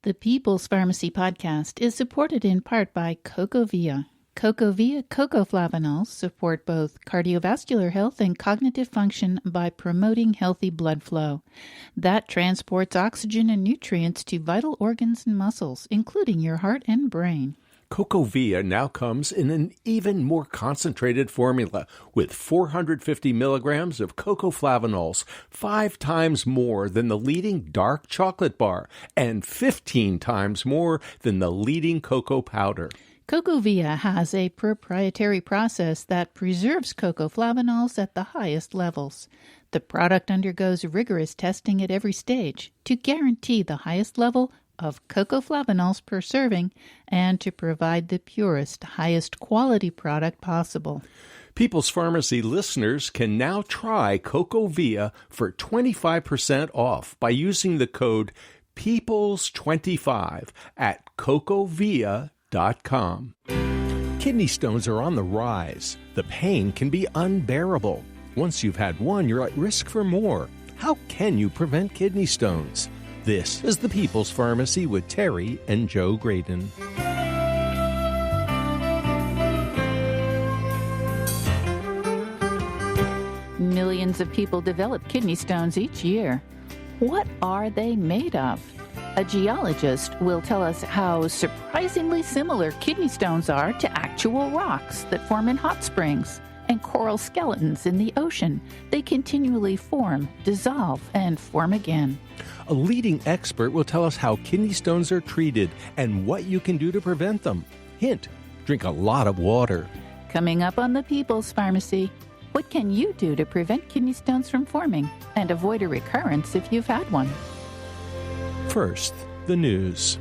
The People's Pharmacy podcast is supported in part by CocoVia. CocoVia cocoflavanols support both cardiovascular health and cognitive function by promoting healthy blood flow. That transports oxygen and nutrients to vital organs and muscles, including your heart and brain. CocoVia now comes in an even more concentrated formula with 450 milligrams of cocoflavanols, 5 times more than the leading dark chocolate bar and 15 times more than the leading cocoa powder. CocoVia has a proprietary process that preserves cocoflavanols at the highest levels. The product undergoes rigorous testing at every stage to guarantee the highest level of cocoflavanols per serving and to provide the purest, highest quality product possible. People's Pharmacy listeners can now try CocoVia for 25% off by using the code PEOPLES25 at cocovia.com. Kidney stones are on the rise. The pain can be unbearable. Once you've had one, you're at risk for more. How can you prevent kidney stones? This is the People's Pharmacy with Terry and Joe Graydon. Millions of people develop kidney stones each year. What are they made of? A geologist will tell us how surprisingly similar kidney stones are to actual rocks that form in hot springs and coral skeletons in the ocean. They continually form, dissolve, and form again. A leading expert will tell us how kidney stones are treated and what you can do to prevent them. Hint, drink a lot of water. Coming up on the People's Pharmacy, what can you do to prevent kidney stones from forming and avoid a recurrence if you've had one? First, the news.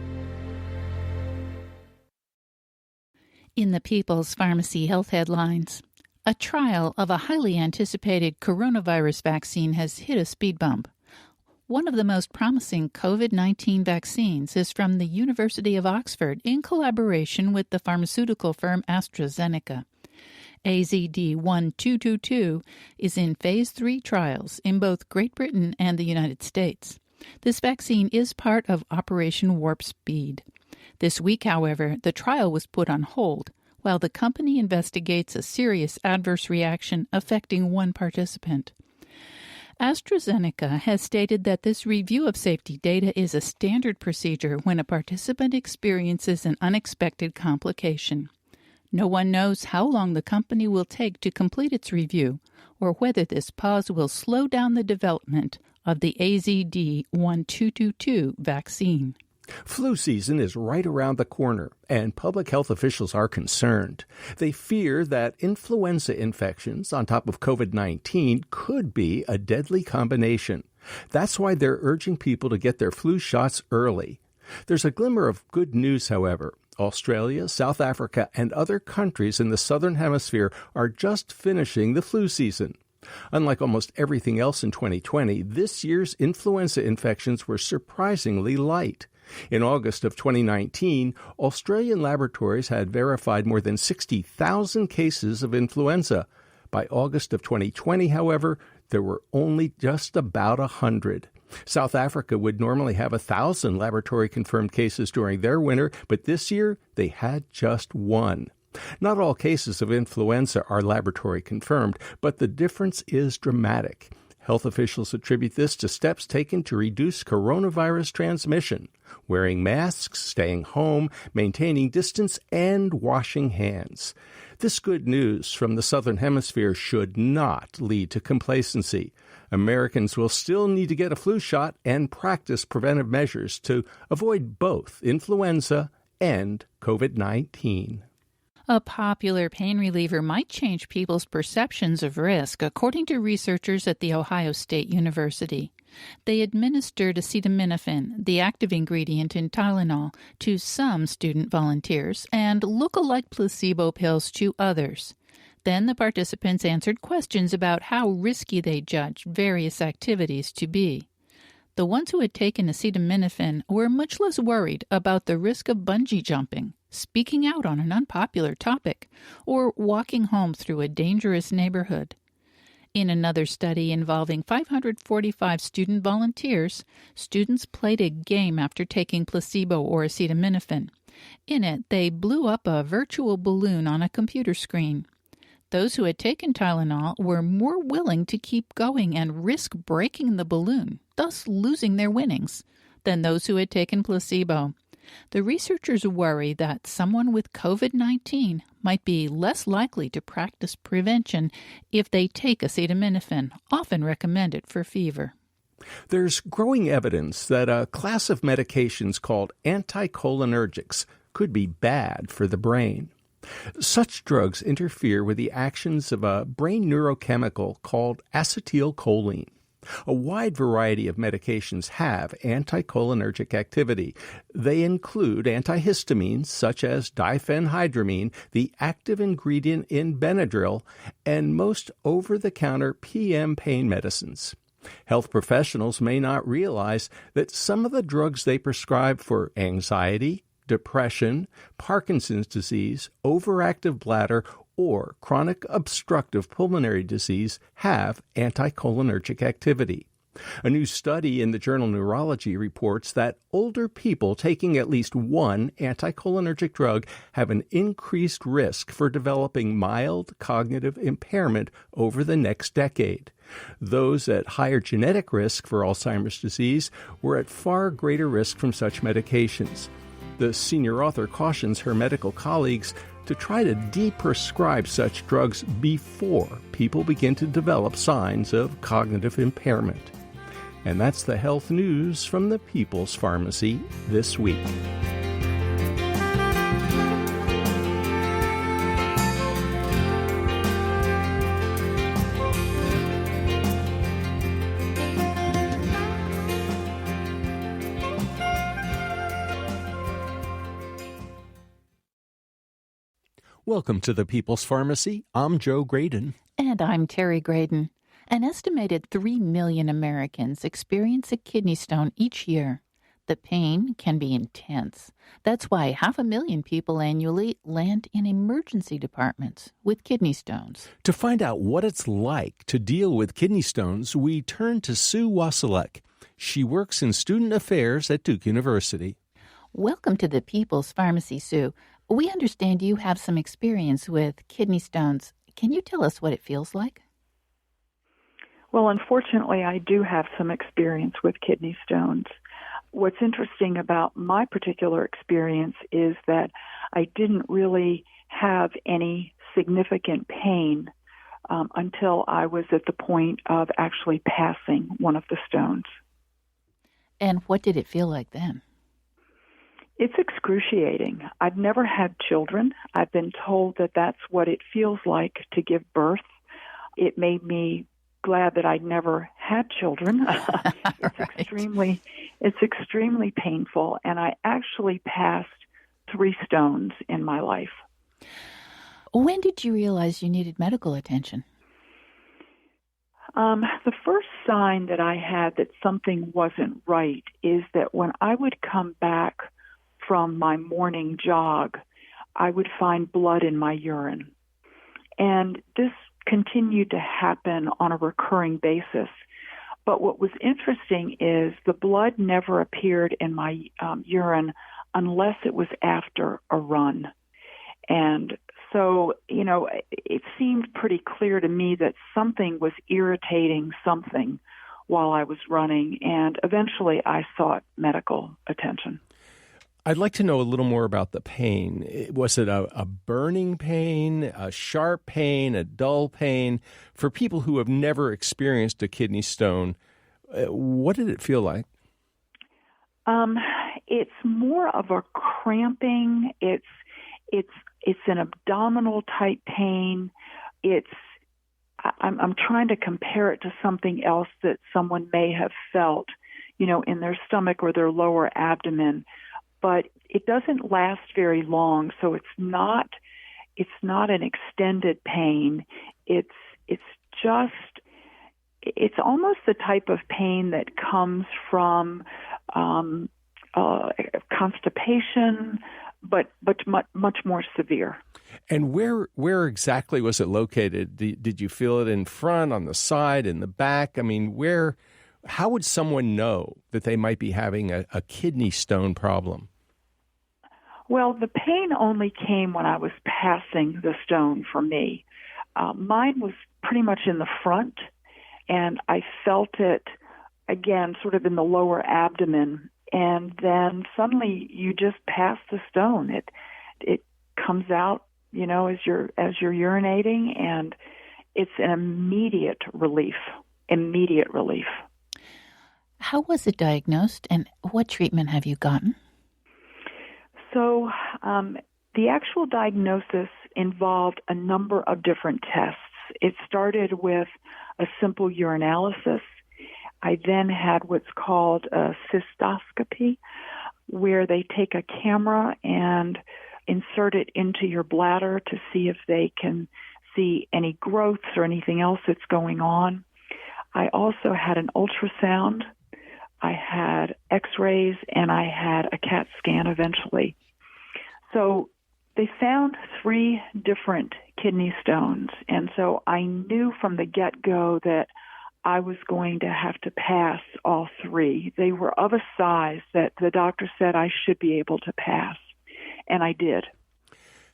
In the People's Pharmacy Health Headlines, a trial of a highly anticipated coronavirus vaccine has hit a speed bump. One of the most promising COVID-19 vaccines is from the University of Oxford in collaboration with the pharmaceutical firm AstraZeneca. AZD1222 is in Phase 3 trials in both Great Britain and the United States. This vaccine is part of Operation Warp Speed. This week, however, the trial was put on hold while the company investigates a serious adverse reaction affecting one participant. AstraZeneca has stated that this review of safety data is a standard procedure when a participant experiences an unexpected complication. No one knows how long the company will take to complete its review or whether this pause will slow down the development of the AZD1222 vaccine. Flu season is right around the corner, and public health officials are concerned. They fear that influenza infections on top of COVID-19 could be a deadly combination. That's why they're urging people to get their flu shots early. There's a glimmer of good news, however. Australia, South Africa, and other countries in the Southern Hemisphere are just finishing the flu season. Unlike almost everything else in 2020, this year's influenza infections were surprisingly light. In August of 2019, Australian laboratories had verified more than 60,000 cases of influenza. By August of 2020, however, there were only just about 100. South Africa would normally have 1,000 laboratory-confirmed cases during their winter, but this year they had just 1. Not all cases of influenza are laboratory-confirmed, but the difference is dramatic. Health officials attribute this to steps taken to reduce coronavirus transmission, wearing masks, staying home, maintaining distance, and washing hands. This good news from the Southern Hemisphere should not lead to complacency. Americans will still need to get a flu shot and practice preventive measures to avoid both influenza and COVID-19. A popular pain reliever might change people's perceptions of risk, according to researchers at The Ohio State University. They administered acetaminophen, the active ingredient in Tylenol, to some student volunteers and look-alike placebo pills to others. Then the participants answered questions about how risky they judged various activities to be. The ones who had taken acetaminophen were much less worried about the risk of bungee jumping, speaking out on an unpopular topic, or walking home through a dangerous neighborhood. In another study involving 545 student volunteers, students played a game after taking placebo or acetaminophen. In it, they blew up a virtual balloon on a computer screen. Those who had taken Tylenol were more willing to keep going and risk breaking the balloon, thus losing their winnings, than those who had taken placebo. The researchers worry that someone with COVID-19 might be less likely to practice prevention if they take acetaminophen, often recommended for fever. There's growing evidence that a class of medications called anticholinergics could be bad for the brain. Such drugs interfere with the actions of a brain neurochemical called acetylcholine. A wide variety of medications have anticholinergic activity. They include antihistamines such as diphenhydramine, the active ingredient in Benadryl, and most over-the-counter PM pain medicines. Health professionals may not realize that some of the drugs they prescribe for anxiety, depression, Parkinson's disease, overactive bladder, or chronic obstructive pulmonary disease have anticholinergic activity. A new study in the journal Neurology reports that older people taking at least one anticholinergic drug have an increased risk for developing mild cognitive impairment over the next decade. Those at higher genetic risk for Alzheimer's disease were at far greater risk from such medications. The senior author cautions her medical colleagues to try to deprescribe such drugs before people begin to develop signs of cognitive impairment. And that's the health news from the People's Pharmacy this week. Welcome to the People's Pharmacy. I'm Joe Graydon. And I'm Terry Graydon. An estimated 3 million Americans experience a kidney stone each year. The pain can be intense. That's why 500,000 people annually land in emergency departments with kidney stones. To find out what it's like to deal with kidney stones, we turn to Sue Wasilek. She works in student affairs at Duke University. Welcome to the People's Pharmacy, Sue. We understand you have some experience with kidney stones. Can you tell us what it feels like? Well, unfortunately, I do have some experience with kidney stones. What's interesting about my particular experience is that I didn't really have any significant pain until I was at the point of actually passing one of the stones. And what did it feel like then? It's excruciating. I've never had children. I've been told that that's what it feels like to give birth. It made me glad that I'd never had children. It's extremely painful, and I actually passed 3 stones in my life. When did you realize you needed medical attention? The first sign that I had that something wasn't right is that when I would come back from my morning jog, I would find blood in my urine. And this continued to happen on a recurring basis. But what was interesting is the blood never appeared in my urine unless it was after a run. And so, it seemed pretty clear to me that something was irritating something while I was running, and eventually I sought medical attention. I'd like to know a little more about the pain. Was it a burning pain, a sharp pain, a dull pain? For people who have never experienced a kidney stone, what did it feel like? It's more of a cramping. It's an abdominal type pain. I'm trying to compare it to something else that someone may have felt, in their stomach or their lower abdomen. But it doesn't last very long, so it's not an extended pain. It's almost the type of pain that comes from constipation, but much more severe. And where exactly was it located? Did you feel it in front, on the side, in the back? I mean, how would someone know that they might be having a kidney stone problem? Well, the pain only came when I was passing the stone for me. Mine was pretty much in the front, and I felt it, again, sort of in the lower abdomen. And then suddenly you just pass the stone. It comes out, as you're urinating, and it's an immediate relief. How was it diagnosed, and what treatment have you gotten? So the actual diagnosis involved a number of different tests. It started with a simple urinalysis. I then had what's called a cystoscopy, where they take a camera and insert it into your bladder to see if they can see any growths or anything else that's going on. I also had an ultrasound. I had x-rays, and I had a CAT scan eventually. So they found 3 different kidney stones, and so I knew from the get-go that I was going to have to pass all 3. They were of a size that the doctor said I should be able to pass, and I did.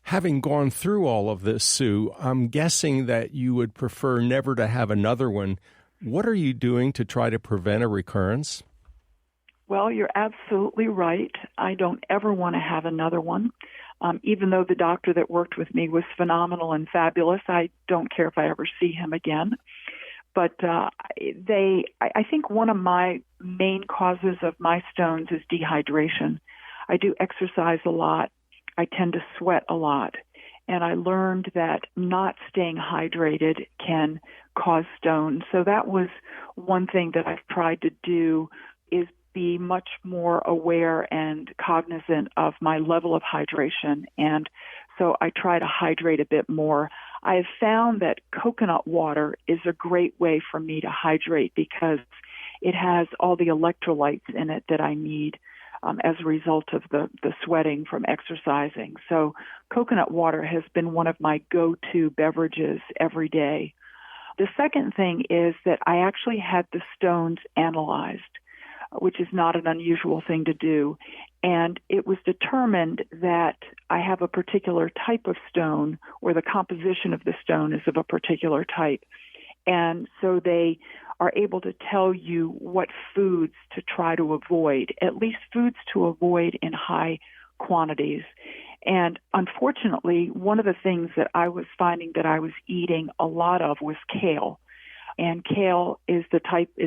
Having gone through all of this, Sue, I'm guessing that you would prefer never to have another one. What are you doing to try to prevent a recurrence? Well, you're absolutely right. I don't ever want to have another one. Even though the doctor that worked with me was phenomenal and fabulous, I don't care if I ever see him again. But I think one of my main causes of my stones is dehydration. I do exercise a lot. I tend to sweat a lot. And I learned that not staying hydrated can cause stones. So that was one thing that I've tried to do, is be much more aware and cognizant of my level of hydration. And so I try to hydrate a bit more. I have found that coconut water is a great way for me to hydrate because it has all the electrolytes in it that I need as a result of the sweating from exercising. So coconut water has been one of my go-to beverages every day. The second thing is that I actually had the stones analyzed, which is not an unusual thing to do. And it was determined that I have a particular type of stone, or the composition of the stone is of a particular type. And so they are able to tell you what foods to try to avoid, at least foods to avoid in high quantities. And unfortunately, one of the things that I was finding that I was eating a lot of was kale. And kale is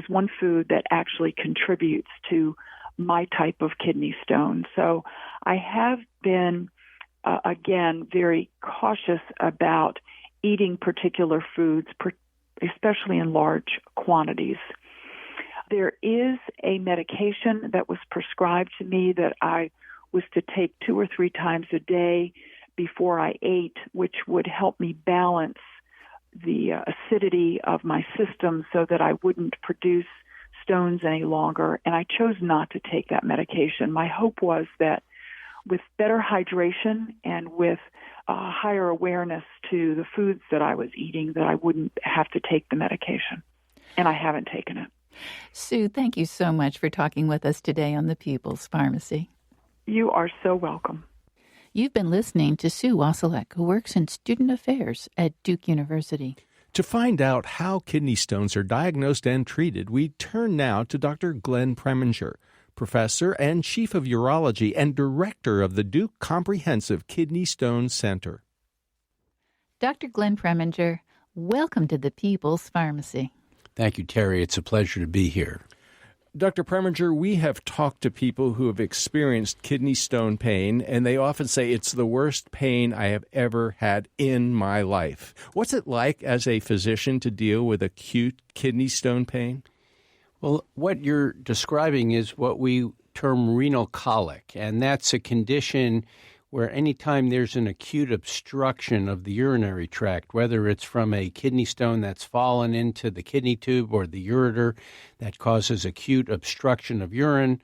one food that actually contributes to my type of kidney stone. So I have been, again, very cautious about eating particular foods, especially in large quantities. There is a medication that was prescribed to me that I was to take 2 or 3 times a day before I ate, which would help me balance the acidity of my system so that I wouldn't produce stones any longer. And I chose not to take that medication. My hope was that with better hydration and with higher awareness to the foods that I was eating, that I wouldn't have to take the medication. And I haven't taken it. Sue, thank you so much for talking with us today on the People's Pharmacy. You are so welcome. You've been listening to Sue Wasilek, who works in student affairs at Duke University. To find out how kidney stones are diagnosed and treated, we turn now to Dr. Glenn Preminger, professor and chief of urology and director of the Duke Comprehensive Kidney Stone Center. Dr. Glenn Preminger, welcome to the People's Pharmacy. Thank you, Terry. It's a pleasure to be here. Dr. Preminger, we have talked to people who have experienced kidney stone pain, and they often say it's the worst pain I have ever had in my life. What's it like as a physician to deal with acute kidney stone pain? Well, what you're describing is what we term renal colic, and that's a condition where anytime there's an acute obstruction of the urinary tract, whether it's from a kidney stone that's fallen into the kidney tube or the ureter that causes acute obstruction of urine,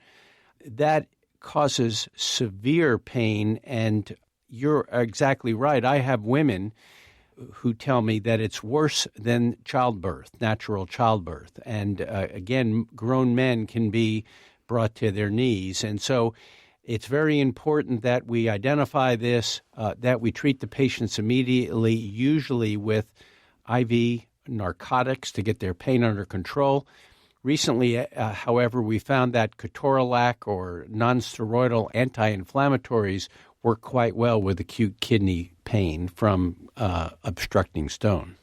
that causes severe pain and you're exactly right. I have women who tell me that it's worse than childbirth, natural childbirth. And again, grown men can be brought to their knees. And so it's very important that we identify this, that we treat the patients immediately, usually with IV narcotics to get their pain under control. Recently, however, we found that ketorolac or nonsteroidal anti-inflammatories work quite well with acute kidney pain from obstructing stone.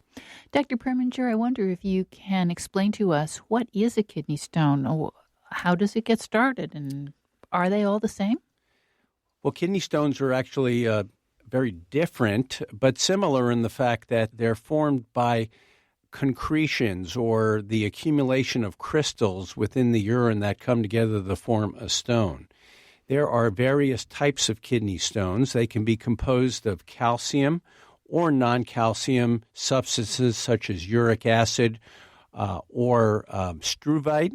Dr. Preminger, I wonder if you can explain to us what is a kidney stone? How does it get started, and are they all the same? Well, kidney stones are actually very different, but similar in the fact that they're formed by concretions or the accumulation of crystals within the urine that come together to form a stone. There are various types of kidney stones. They can be composed of calcium or non-calcium substances such as uric acid or struvite,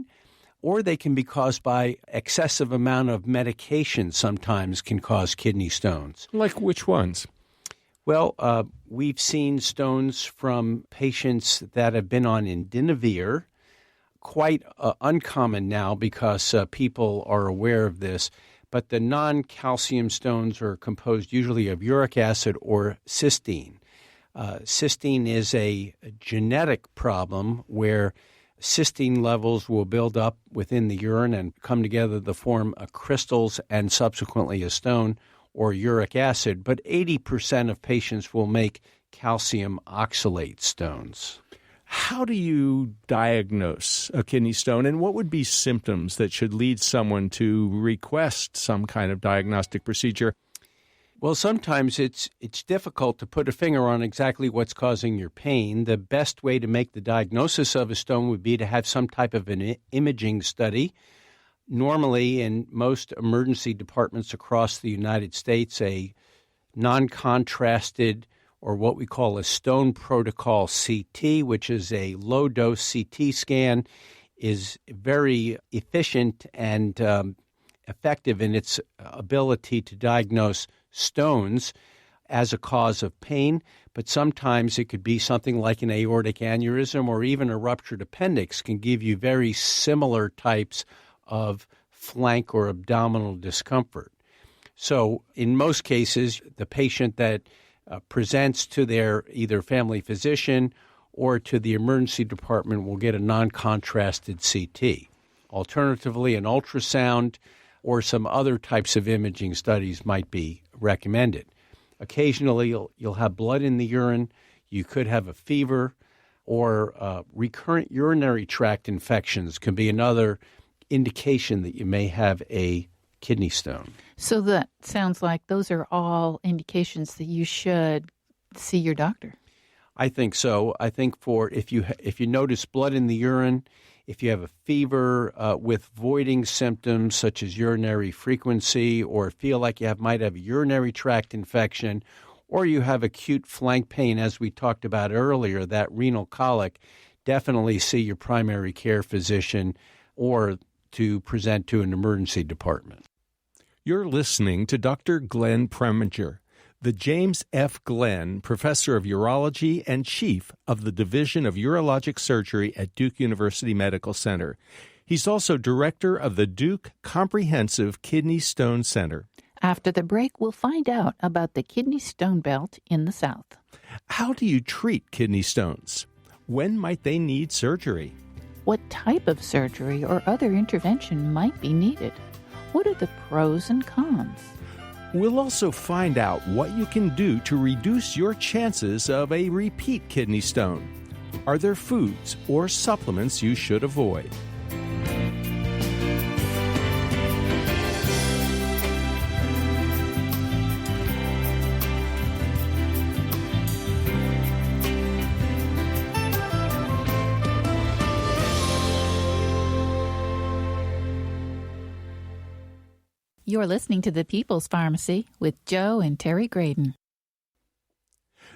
or they can be caused by excessive amount of medication sometimes can cause kidney stones. Like which ones? Well, we've seen stones from patients that have been on indinavir, quite uncommon now because people are aware of this. But the non-calcium stones are composed usually of uric acid or cysteine. Cysteine is a genetic problem where cysteine levels will build up within the urine and come together to form crystals and subsequently a stone or uric acid. But 80% of patients will make calcium oxalate stones. How do you diagnose a kidney stone, and what would be symptoms that should lead someone to request some kind of diagnostic procedure? Well, sometimes it's difficult to put a finger on exactly what's causing your pain. The best way to make the diagnosis of a stone would be to have some type of an imaging study. Normally, in most emergency departments across the United States, a non-contrasted or what we call a stone protocol CT, which is a low-dose CT scan, is very efficient and effective in its ability to diagnose stones as a cause of pain, but sometimes it could be something like an aortic aneurysm or even a ruptured appendix can give you very similar types of flank or abdominal discomfort. So in most cases, the patient that presents to their either family physician or to the emergency department will get a non-contrasted CT. Alternatively, an ultrasound or some other types of imaging studies might be recommended. Occasionally, you'll have blood in the urine. You could have a fever, or recurrent urinary tract infections can be another indication that you may have a kidney stone. So that sounds like those are all indications that you should see your doctor. I think so. I think if you notice blood in the urine, if you have a fever with voiding symptoms such as urinary frequency, or feel like you might have a urinary tract infection, or you have acute flank pain, as we talked about earlier, that renal colic, definitely see your primary care physician or to present to an emergency department. You're listening to Dr. Glenn Preminger, the James F. Glenn Professor of Urology and Chief of the Division of Urologic Surgery at Duke University Medical Center. He's also Director of the Duke Comprehensive Kidney Stone Center. After the break, we'll find out about the kidney stone belt in the South. How do you treat kidney stones? When might they need surgery? What type of surgery or other intervention might be needed? What are the pros and cons? We'll also find out what you can do to reduce your chances of a repeat kidney stone. Are there foods or supplements you should avoid? You're listening to the People's Pharmacy with Joe and Terry Graydon.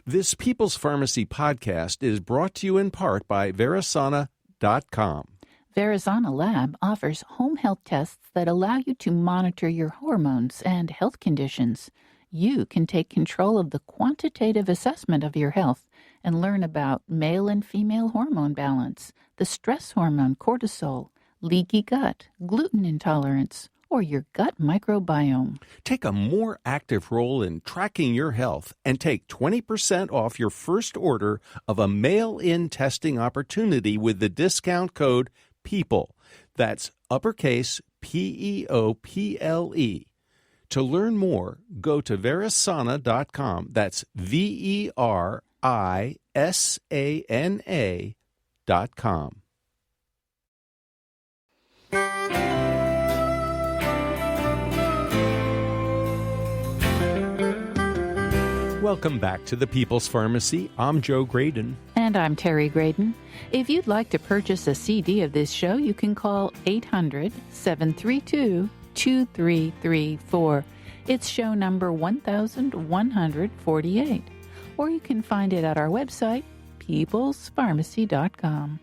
This People's Pharmacy podcast is brought to you in part by Verisana.com. Verisana Lab offers home health tests that allow you to monitor your hormones and health conditions. you can take control of the quantitative assessment of your health and learn about male and female hormone balance, the stress hormone cortisol, leaky gut, gluten intolerance, or your gut microbiome. Take a more active role in tracking your health and take 20% off your first order of a mail-in testing opportunity with the discount code PEOPLE. That's uppercase PEOPLE. To learn more, go to verisana.com. That's VERISANA.com. Welcome back to the People's Pharmacy. I'm Joe Graydon. And I'm Terry Graydon. If you'd like to purchase a CD of this show, you can call 800-732-2334. It's show number 1148. Or you can find it at our website, peoplespharmacy.com.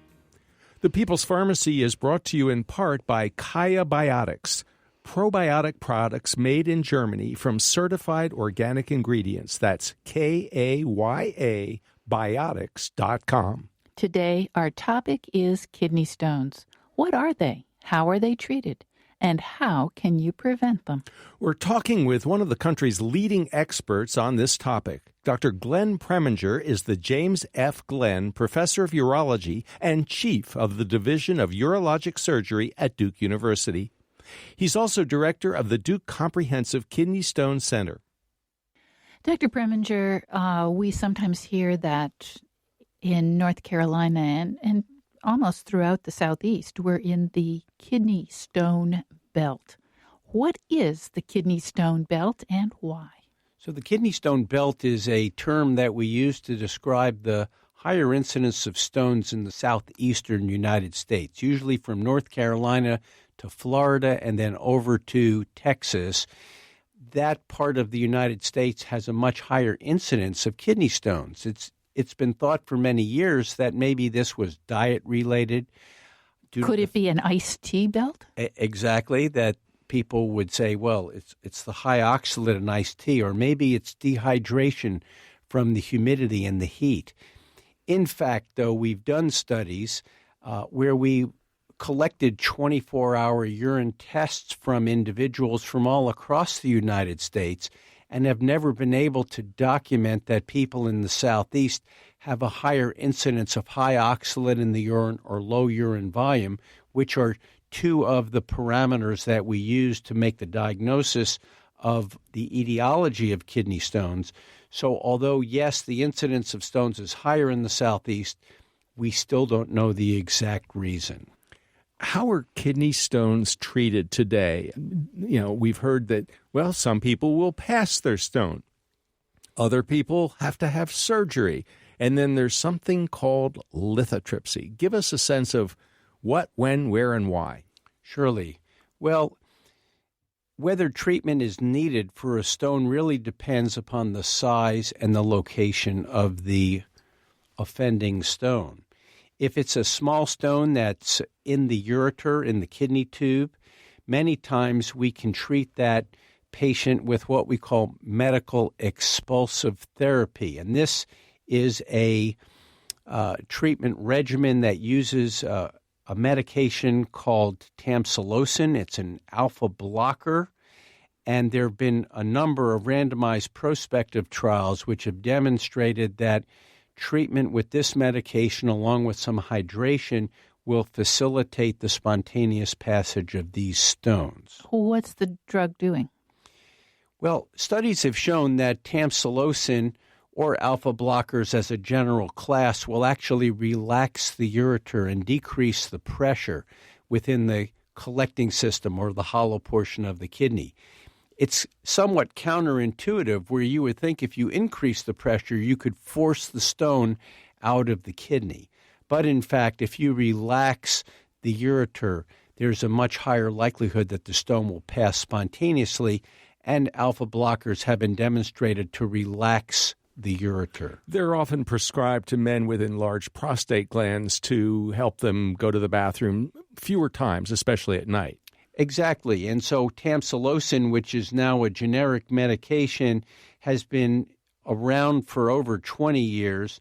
The People's Pharmacy is brought to you in part by Kaya Biotics, probiotic products made in Germany from certified organic ingredients. That's KAYA biotics.com. Today, our topic is kidney stones. What are they? How are they treated? And how can you prevent them? We're talking with one of the country's leading experts on this topic. Dr. Glenn Preminger is the James F. Glenn Professor of Urology and Chief of the Division of Urologic Surgery at Duke University. He's also director of the Duke Comprehensive Kidney Stone Center. Dr. Preminger, we sometimes hear that in North Carolina and almost throughout the Southeast, we're in the kidney stone belt. What is the kidney stone belt and why? So the kidney stone belt is a term that we use to describe the higher incidence of stones in the southeastern United States, usually from North Carolina to Florida and then over to Texas. That part of the United States has a much higher incidence of kidney stones. It's been thought for many years that maybe this was diet-related. Could it be an iced tea belt? Exactly, that people would say, well, it's the high oxalate in iced tea, or maybe it's dehydration from the humidity and the heat. In fact, though, we've done studies where we collected 24-hour urine tests from individuals from all across the United States and have never been able to document that people in the Southeast have a higher incidence of high oxalate in the urine or low urine volume, which are two of the parameters that we use to make the diagnosis of the etiology of kidney stones. So although, yes, the incidence of stones is higher in the Southeast, we still don't know the exact reason. How are kidney stones treated today? You know, we've heard that, well, some people will pass their stone. Other people have to have surgery. And then there's something called lithotripsy. Give us a sense of what, when, where, and why. Surely. Well, whether treatment is needed for a stone really depends upon the size and the location of the offending stone. If it's a small stone that's in the ureter, in the kidney tube, many times we can treat that patient with what we call medical expulsive therapy. And this is a treatment regimen that uses a medication called tamsulosin. It's an alpha blocker. And there have been a number of randomized prospective trials which have demonstrated that treatment with this medication, along with some hydration, will facilitate the spontaneous passage of these stones. What's the drug doing? Well, studies have shown that tamsulosin or alpha blockers as a general class will actually relax the ureter and decrease the pressure within the collecting system or the hollow portion of the kidney. It's somewhat counterintuitive where you would think if you increase the pressure, you could force the stone out of the kidney. But in fact, if you relax the ureter, there's a much higher likelihood that the stone will pass spontaneously, and alpha blockers have been demonstrated to relax the ureter. They're often prescribed to men with enlarged prostate glands to help them go to the bathroom fewer times, especially at night. Exactly. And so tamsulosin, which is now a generic medication, has been around for over 20 years,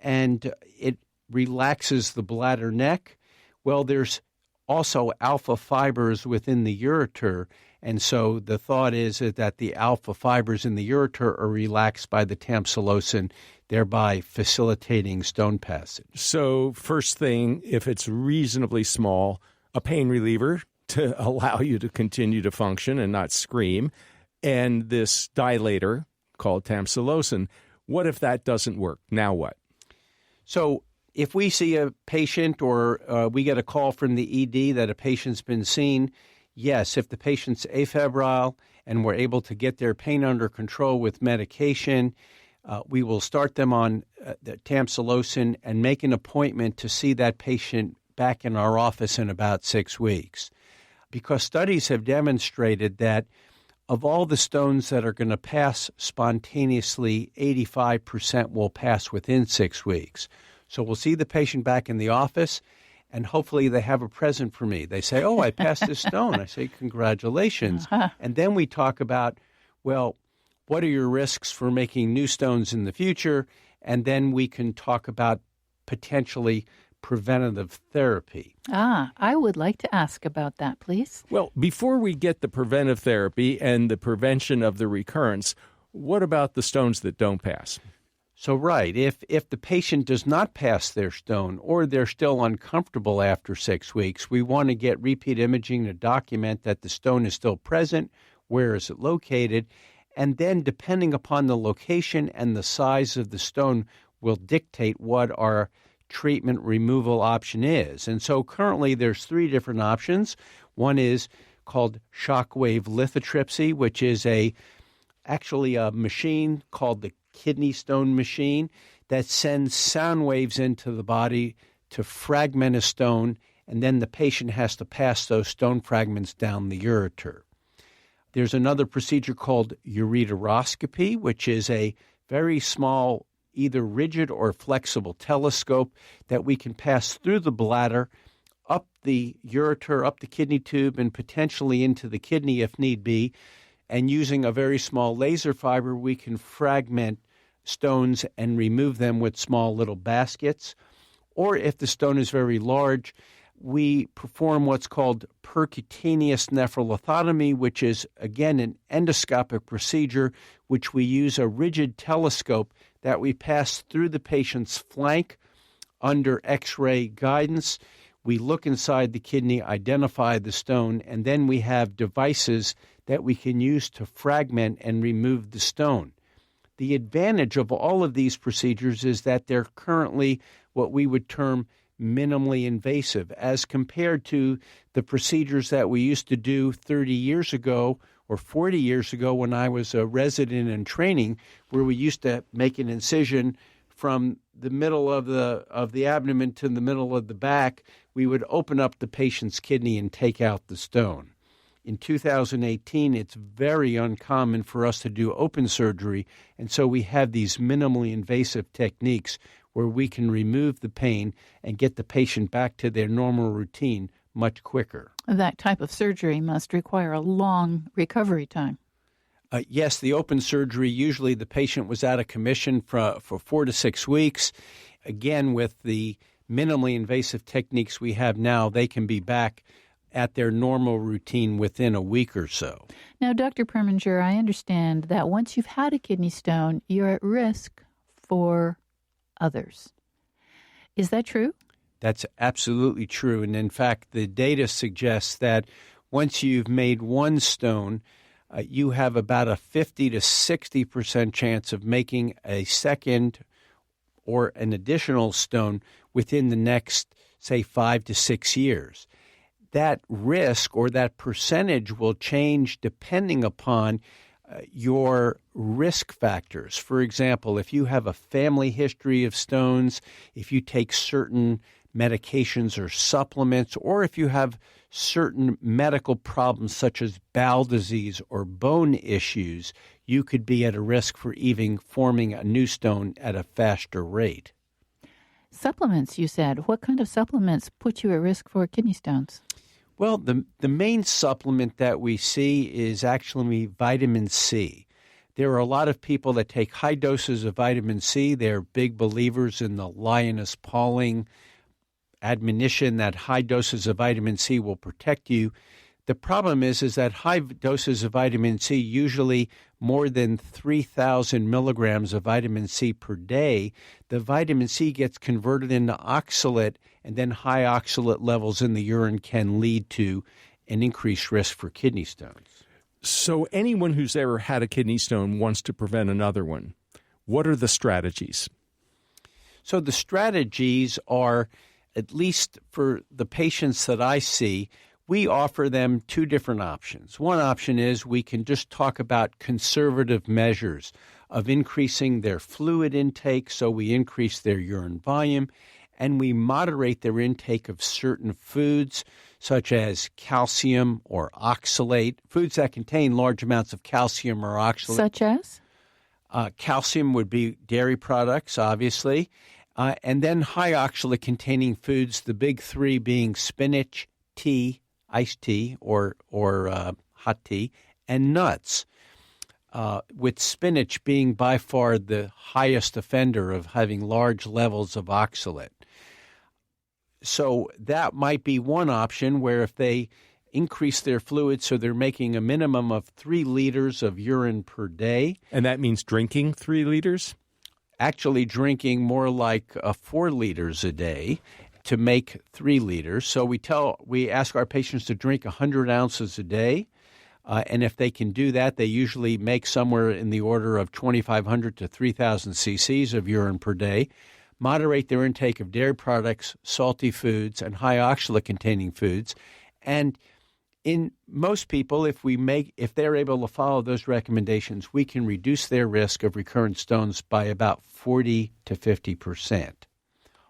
and it relaxes the bladder neck. Well, there's also alpha fibers within the ureter, and so the thought is that the alpha fibers in the ureter are relaxed by the tamsulosin, thereby facilitating stone passage. So first thing, if it's reasonably small, a pain reliever to allow you to continue to function and not scream, and this dilator called tamsulosin. What if that doesn't work? Now what? So if we see a patient or we get a call from the ED that a patient's been seen, yes, if the patient's afebrile and we're able to get their pain under control with medication, we will start them on the tamsulosin and make an appointment to see that patient back in our office in about 6 weeks. Because studies have demonstrated that of all the stones that are going to pass spontaneously, 85% will pass within 6 weeks. So we'll see the patient back in the office, and hopefully they have a present for me. They say, oh, I passed this stone. I say, congratulations. And then we talk about, well, what are your risks for making new stones in the future? And then we can talk about potentially preventative therapy. I would like to ask about that, please. Well, before we get the preventive therapy and the prevention of the recurrence, what about the stones that don't pass? So, right, if the patient does not pass their stone or they're still uncomfortable after 6 weeks, we want to get repeat imaging to document that the stone is still present, where is it located, and then depending upon the location and the size of the stone will dictate what our treatment removal option is. And so currently there's 3 different options. One is called shockwave lithotripsy, which is actually a machine called the kidney stone machine that sends sound waves into the body to fragment a stone, and then the patient has to pass those stone fragments down the ureter. There's another procedure called ureteroscopy, which is a very small either rigid or flexible telescope that we can pass through the bladder, up the ureter, up the kidney tube, and potentially into the kidney if need be. And using a very small laser fiber, we can fragment stones and remove them with small little baskets. Or if the stone is very large, we perform what's called percutaneous nephrolithotomy, which is, again, an endoscopic procedure, which we use a rigid telescope that we pass through the patient's flank under X-ray guidance. We look inside the kidney, identify the stone, and then we have devices that we can use to fragment and remove the stone. The advantage of all of these procedures is that they're currently what we would term minimally invasive as compared to the procedures that we used to do 30 years ago or 40 years ago when I was a resident in training, where we used to make an incision from the middle of the abdomen to the middle of the back. We would open up the patient's kidney and take out the stone. In 2018, it's very uncommon for us to do open surgery, and so we have these minimally invasive techniques where we can remove the pain and get the patient back to their normal routine much quicker. That type of surgery must require a long recovery time. Yes, the open surgery, usually the patient was out of commission for 4 to 6 weeks. Again, with the minimally invasive techniques we have now, they can be back at their normal routine within a week or so. Now, Dr. Preminger, I understand that once you've had a kidney stone, you're at risk for others. Is that true? That's absolutely true. And in fact, the data suggests that once you've made one stone, you have about a 50 to 60% chance of making a second or an additional stone within the next, say, 5 to 6 years. That risk or that percentage will change depending upon your risk factors. For example, if you have a family history of stones, if you take certain medications or supplements, or if you have certain medical problems such as bowel disease or bone issues, you could be at a risk for even forming a new stone at a faster rate. Supplements, you said. What kind of supplements put you at risk for kidney stones? Well, the main supplement that we see is actually vitamin C. There are a lot of people that take high doses of vitamin C. They're big believers in the Linus Pauling admonition that high doses of vitamin C will protect you. The problem is that high doses of vitamin C, usually more than 3,000 milligrams of vitamin C per day, the vitamin C gets converted into oxalate, and then high oxalate levels in the urine can lead to an increased risk for kidney stones. So anyone who's ever had a kidney stone wants to prevent another one. What are the strategies? So the strategies are, at least for the patients that I see, we offer them two different options. One option is we can just talk about conservative measures of increasing their fluid intake, so we increase their urine volume, and we moderate their intake of certain foods, such as calcium or oxalate, foods that contain large amounts of calcium or oxalate. Such as? Calcium would be dairy products, obviously, and then high oxalate-containing foods, the big three being spinach, tea, iced tea or hot tea, and nuts, with spinach being by far the highest offender of having large levels of oxalate. So that might be one option where if they increase their fluid so they're making a minimum of 3 liters of urine per day. And that means drinking 3 liters? Actually drinking more like 4 liters a day to make 3 liters. So we ask our patients to drink 100 ounces a day. And if they can do that, they usually make somewhere in the order of 2,500 to 3,000 cc's of urine per day. Moderate their intake of dairy products, salty foods, and high oxalate-containing foods. And in most people, if they're able to follow those recommendations, we can reduce their risk of recurrent stones by about 40 to 50%.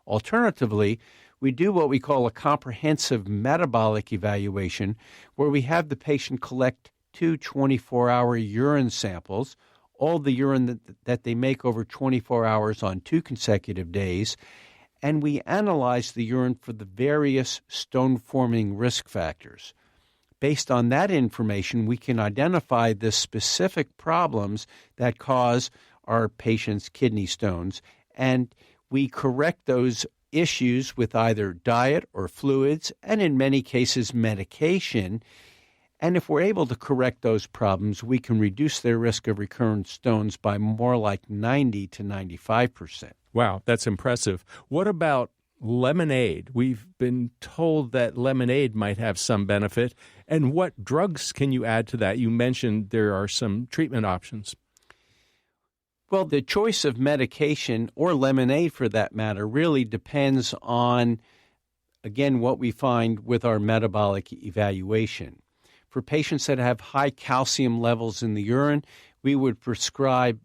Alternatively, we do what we call a comprehensive metabolic evaluation, where we have the patient collect 2 24-hour urine samples, all the urine that they make over 24 hours on 2 consecutive days, and we analyze the urine for the various stone-forming risk factors. Based on that information, we can identify the specific problems that cause our patients' kidney stones, and we correct those issues with either diet or fluids, and in many cases medication. And if we're able to correct those problems, we can reduce their risk of recurrent stones by more like 90 to 95%. Wow, that's impressive. What about lemonade? We've been told that lemonade might have some benefit. And what drugs can you add to that? You mentioned there are some treatment options. Well, the choice of medication, or lemonade for that matter, really depends on, again, what we find with our metabolic evaluation. For patients that have high calcium levels in the urine, we would prescribe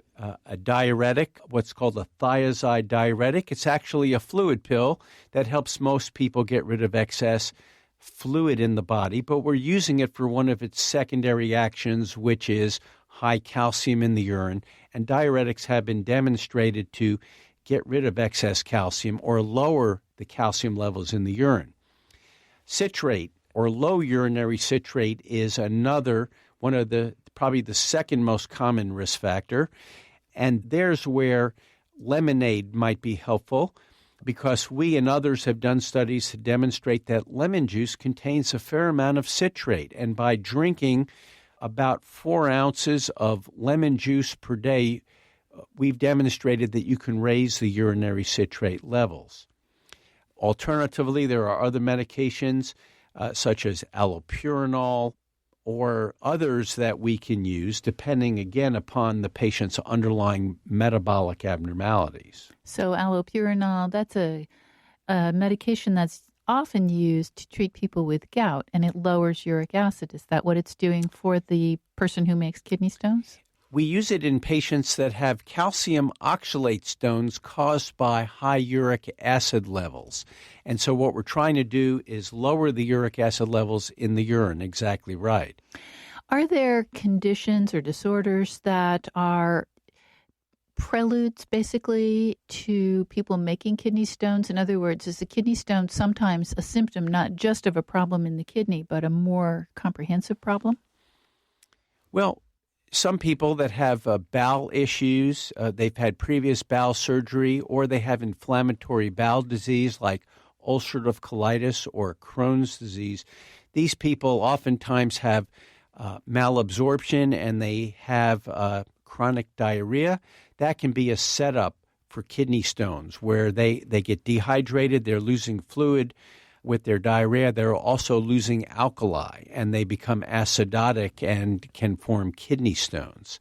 a diuretic, what's called a thiazide diuretic. It's actually a fluid pill that helps most people get rid of excess fluid in the body, but we're using it for one of its secondary actions, which is high calcium in the urine. And diuretics have been demonstrated to get rid of excess calcium or lower the calcium levels in the urine. Citrate, or low urinary citrate, is another one of probably the second most common risk factor. And there's where lemonade might be helpful, because we and others have done studies to demonstrate that lemon juice contains a fair amount of citrate. And by drinking about 4 ounces of lemon juice per day, we've demonstrated that you can raise the urinary citrate levels. Alternatively, there are other medications such as allopurinol or others that we can use, depending, again, upon the patient's underlying metabolic abnormalities. So allopurinol, that's a medication that's often used to treat people with gout, and it lowers uric acid. Is that what it's doing for the person who makes kidney stones? We use it in patients that have calcium oxalate stones caused by high uric acid levels. And so what we're trying to do is lower the uric acid levels in the urine. Exactly right. Are there conditions or disorders that are preludes, basically, to people making kidney stones? In other words, is the kidney stone sometimes a symptom not just of a problem in the kidney, but a more comprehensive problem? Well, some people that have bowel issues, they've had previous bowel surgery, or they have inflammatory bowel disease like ulcerative colitis or Crohn's disease, these people oftentimes have malabsorption and they have chronic diarrhea. That can be a setup for kidney stones where they get dehydrated, they're losing fluid with their diarrhea. They're also losing alkali and they become acidotic and can form kidney stones.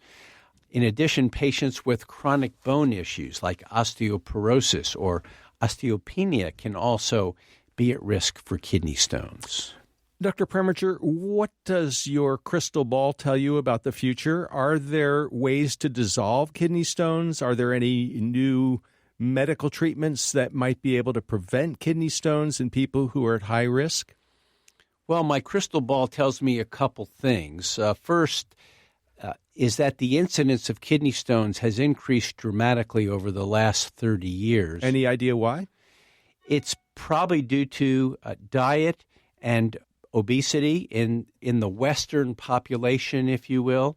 In addition, patients with chronic bone issues like osteoporosis or osteopenia can also be at risk for kidney stones. Dr. Preminger, what does your crystal ball tell you about the future? Are there ways to dissolve kidney stones? Are there any new medical treatments that might be able to prevent kidney stones in people who are at high risk? Well, my crystal ball tells me a couple things. First, is that the incidence of kidney stones has increased dramatically over the last 30 years. Any idea why? It's probably due to diet and obesity in the Western population, if you will.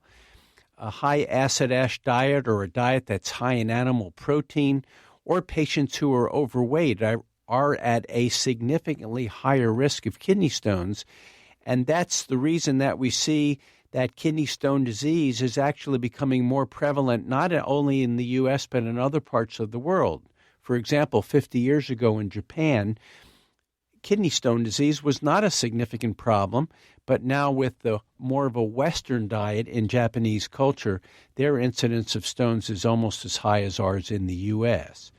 A high acid ash diet or a diet that's high in animal protein, or patients who are overweight are at a significantly higher risk of kidney stones. And that's the reason that we see that kidney stone disease is actually becoming more prevalent, not only in the U.S., but in other parts of the world. For example, 50 years ago in Japan, kidney stone disease was not a significant problem, but now with the more of a Western diet in Japanese culture, their incidence of stones is almost as high as ours in the U.S.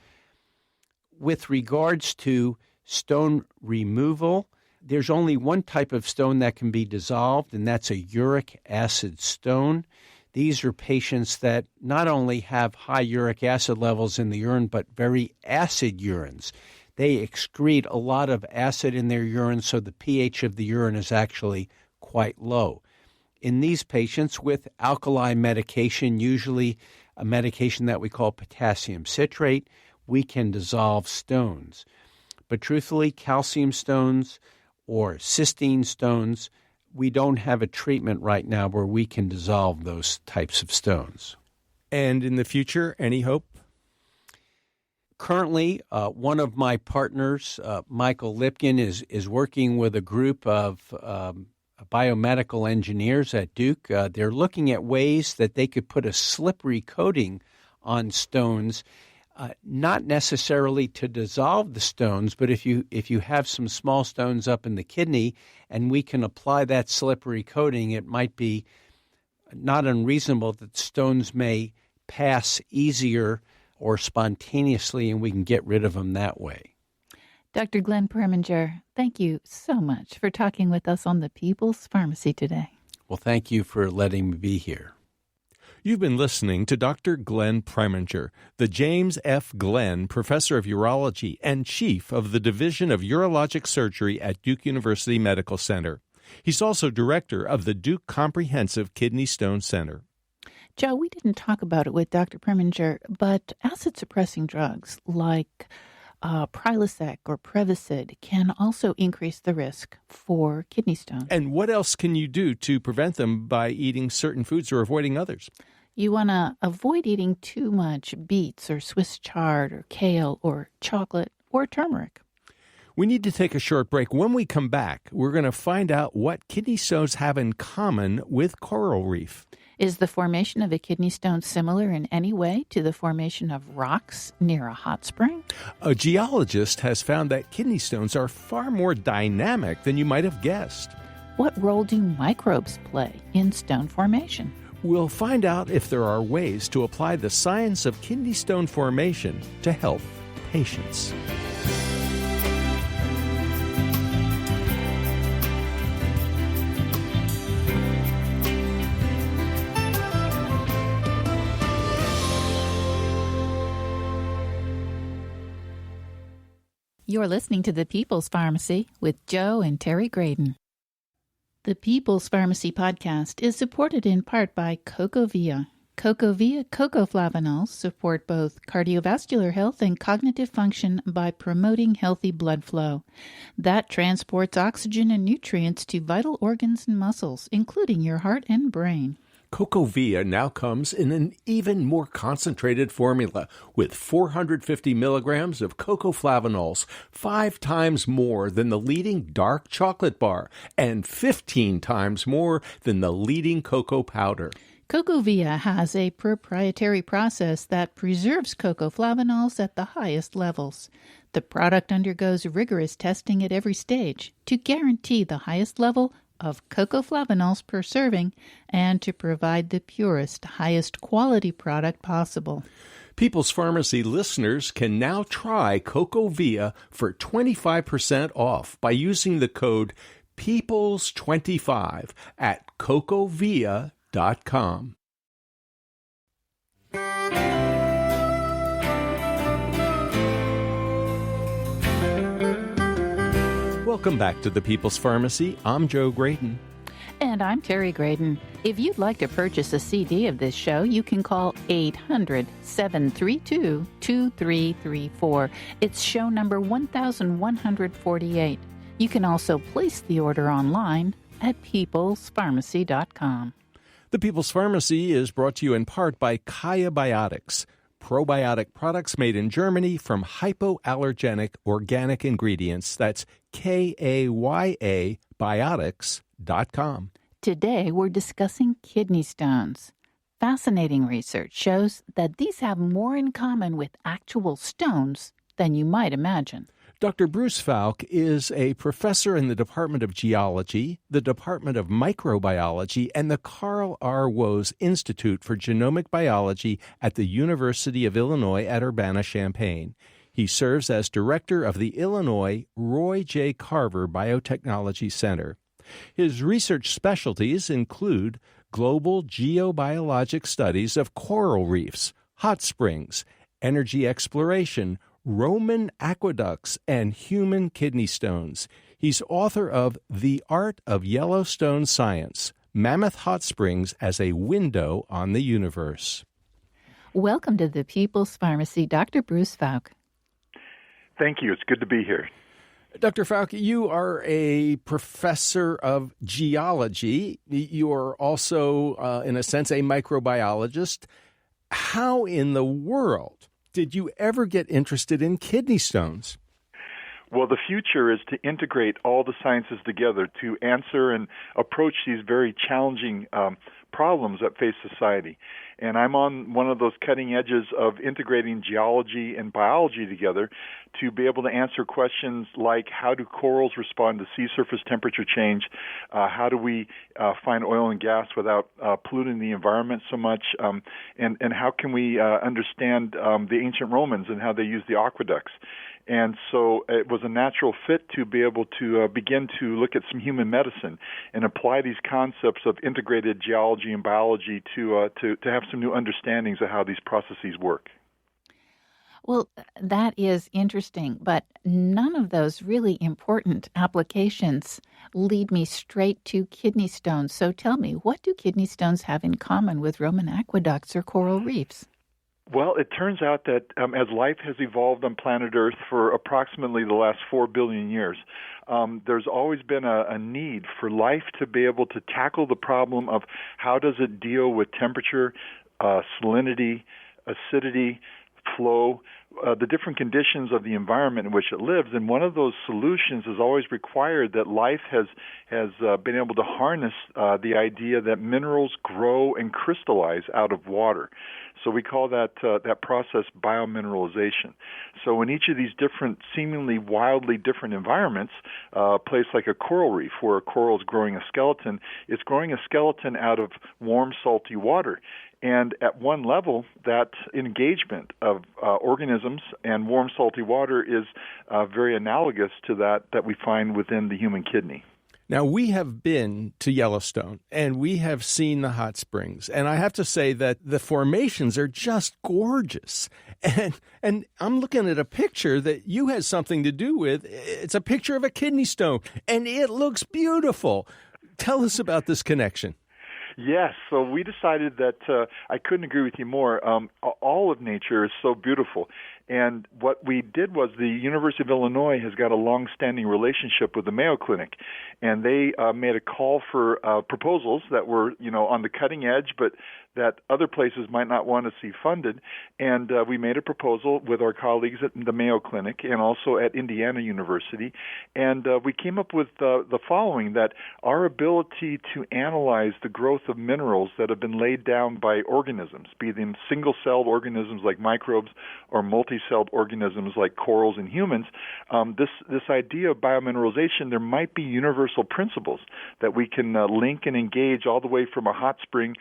With regards to stone removal, there's only one type of stone that can be dissolved, and that's a uric acid stone. These are patients that not only have high uric acid levels in the urine, but very acid urines. They excrete a lot of acid in their urine, so the pH of the urine is actually quite low. In these patients with alkali medication, usually a medication that we call potassium citrate, we can dissolve stones. But truthfully, calcium stones or cysteine stones, we don't have a treatment right now where we can dissolve those types of stones. And in the future, any hope? Currently, one of my partners, Michael Lipkin, is working with a group of biomedical engineers at Duke. They're looking at ways that they could put a slippery coating on stones, not necessarily to dissolve the stones, but if you have some small stones up in the kidney and we can apply that slippery coating, it might be not unreasonable that stones may pass easier or spontaneously, and we can get rid of them that way. Dr. Glenn Preminger, thank you so much for talking with us on the People's Pharmacy today. Well, thank you for letting me be here. You've been listening to Dr. Glenn Preminger, the James F. Glenn Professor of Urology and Chief of the Division of Urologic Surgery at Duke University Medical Center. He's also Director of the Duke Comprehensive Kidney Stone Center. Joe, we didn't talk about it with Dr. Preminger, but acid-suppressing drugs like Prilosec or Prevacid can also increase the risk for kidney stones. And what else can you do to prevent them by eating certain foods or avoiding others? You want to avoid eating too much beets or Swiss chard or kale or chocolate or turmeric. We need to take a short break. When we come back, we're going to find out what kidney stones have in common with coral reef. Is the formation of a kidney stone similar in any way to the formation of rocks near a hot spring? A geologist has found that kidney stones are far more dynamic than you might have guessed. What role do microbes play in stone formation? We'll find out if there are ways to apply the science of kidney stone formation to help patients. You're listening to The People's Pharmacy with Joe and Terry Graydon. The People's Pharmacy podcast is supported in part by CocoVia. Cocovia cocoflavanols support both cardiovascular health and cognitive function by promoting healthy blood flow. That transports oxygen and nutrients to vital organs and muscles, including your heart and brain. Cocovia now comes in an even more concentrated formula with 450 milligrams of cocoflavanols, 5 times more than the leading dark chocolate bar and 15 times more than the leading cocoa powder. Cocovia has a proprietary process that preserves cocoflavanols at the highest levels. The product undergoes rigorous testing at every stage to guarantee the highest level of cocoflavanols per serving and to provide the purest, highest quality product possible. People's Pharmacy listeners can now try Cocovia for 25% off by using the code PEOPLES25 at cocovia.com. Welcome back to the People's Pharmacy. I'm Joe Graydon. And I'm Terry Graydon. If you'd like to purchase a CD of this show, you can call 800-732-2334. It's show number 1148. You can also place the order online at peoplespharmacy.com. The People's Pharmacy is brought to you in part by Kaya Biotics, probiotic products made in Germany from hypoallergenic organic ingredients. That's Kaya Biotics.com. Today, we're discussing kidney stones. Fascinating research shows that these have more in common with actual stones than you might imagine. Dr. Bruce Falk is a professor in the Department of Geology, the Department of Microbiology, and the Carl R. Woese Institute for Genomic Biology at the University of Illinois at Urbana-Champaign. He serves as director of the Illinois Roy J. Carver Biotechnology Center. His research specialties include global geobiologic studies of coral reefs, hot springs, energy exploration, Roman aqueducts, and human kidney stones. He's author of The Art of Yellowstone Science, Mammoth Hot Springs as a Window on the Universe. Welcome to the People's Pharmacy, Dr. Bruce Falk. Thank you. It's good to be here. Dr. Falk, you are a professor of geology. You are also, in a sense, a microbiologist. How in the world did you ever get interested in kidney stones? Well, the future is to integrate all the sciences together to answer and approach these very challenging problems that face society. And I'm on one of those cutting edges of integrating geology and biology together to be able to answer questions like how do corals respond to sea surface temperature change, how do we find oil and gas without polluting the environment so much, and how can we understand the ancient Romans and how they used the aqueducts. And so it was a natural fit to be able to begin to look at some human medicine and apply these concepts of integrated geology and biology to have some new understandings of how these processes work. Well, that is interesting, but none of those really important applications lead me straight to kidney stones. So tell me, what do kidney stones have in common with Roman aqueducts or coral reefs? Well, it turns out that as life has evolved on planet Earth for approximately the last 4 billion years, there's always been a need for life to be able to tackle the problem of how does it deal with temperature, salinity, acidity, flow, the different conditions of the environment in which it lives. And one of those solutions has always required that life has been able to harness the idea that minerals grow and crystallize out of water. So we call that process biomineralization. So in each of these different, seemingly wildly different environments, a place like a coral reef where a coral is growing a skeleton, it's growing a skeleton out of warm, salty water. And at one level, that engagement of organisms and warm, salty water is very analogous to that we find within the human kidney. Now, we have been to Yellowstone, and we have seen the hot springs. And I have to say that the formations are just gorgeous. And I'm looking at a picture that you had something to do with. It's a picture of a kidney stone, and it looks beautiful. Tell us about this connection. Yes, so we decided that I couldn't agree with you more. All of nature is so beautiful. And what we did was the University of Illinois has got a long-standing relationship with the Mayo Clinic, and they made a call for proposals that were, on the cutting edge, but that other places might not want to see funded. And we made a proposal with our colleagues at the Mayo Clinic and also at Indiana University, and we came up with the following, that our ability to analyze the growth of minerals that have been laid down by organisms, be them single-celled organisms like microbes or multi-celled organisms like corals and humans, this idea of biomineralization, there might be universal principles that we can link and engage all the way from a hot spring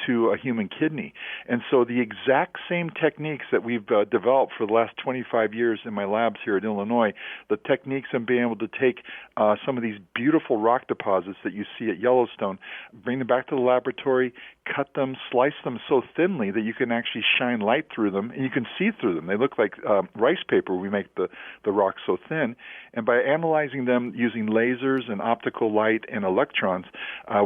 to a human kidney. And so the exact same techniques that we've developed for the last 25 years in my labs here at Illinois, the techniques of being able to take some of these beautiful rock deposits that you see at Yellowstone, bring them back to the laboratory, cut them, slice them so thinly that you can actually shine light through them, and you can see through them. They look like rice paper. We make the rocks so thin. And by analyzing them using lasers and optical light and electrons,